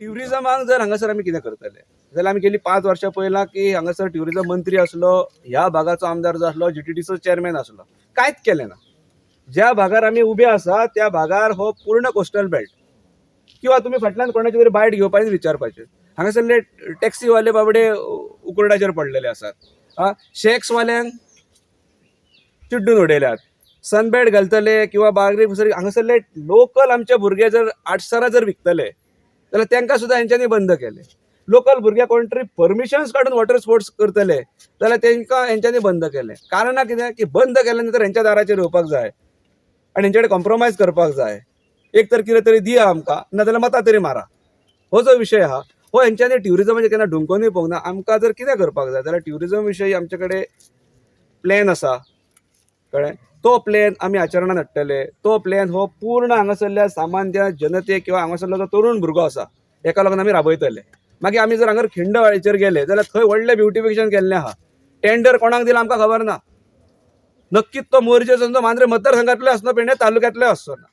ट्युरिजमाक जर हांगासर आमी कितें करतले जाल्यार आमी गेली 5 वर्सां पयलां की हांगासर ट्युरिजम मंत्री आसलो, ह्या भागाचो आमदार जो आसलो, GTDचो चेअरमॅन आसलो, कांयच केलें ना. ज्या भागार आमी उबे आसा त्या भागार हो पूर्ण कोस्टल बेल्ट किंवा तुमी फाटल्यान कोणाची तरी बायट घेवपाचें विचारपाचें. हांगासरले टॅक्सीवाले बाबडे उकोर्डाचेर पडलेले आसात. शॅक्सवाल्यांक चिड्डून उडयल्यात. सनबॅट घालतले किंवा बागरी हांगासरले लोकल आमचे भुरगे जर आडसरां जर विकतले जाल्यार तांकां सुद्दां हेंच्यांनी बंद केले. लोकल भुरग्याक कोण तरी परमिशन्स काडून वॉटर स्पोर्ट्स करतले जाल्यार तांकां हेंच्यांनी बंद केले. कारणां कितें की बंद केल्या नंतर हेंच्या दाराचेर येवपाक जाय आनी हेंचे कडेन कॉम्प्रोमायज करपाक जाय. एक तर कितें तरी दिया आमकां नाजाल्यार मतां तरी मारा. हो जो विशय आहा हो हेंच्यांनी ट्युरिजमाचेर केन्ना ढुंकूनय पळोवंक ना. आमकां जर कितें करपाक जाय जाल्यार ट्युरिजम विशयी आमचे कडेन प्लॅन आसा, कळ्ळें. तो प्लॅन आमी आचरणांत हाडटले. तो प्लॅन हो पूर्ण हांगासरल्या सामान्य जनतेक किंवा हांगासरलो जो तरुण भुरगो आसा हेका लागून आमी राबयतले. मागीर आमी जर हांगर खिंडवाळेचेर गेले जाल्यार थंय व्हडलें ब्युटिफिकेशन केल्लें आहा. टेंडर कोणाक दिला आमकां खबर ना. नक्कीच तो मोरजे मांद्रे मतदारसंघातलो आसचो, पेडणे तालुक्यांतलोय आसचो ना.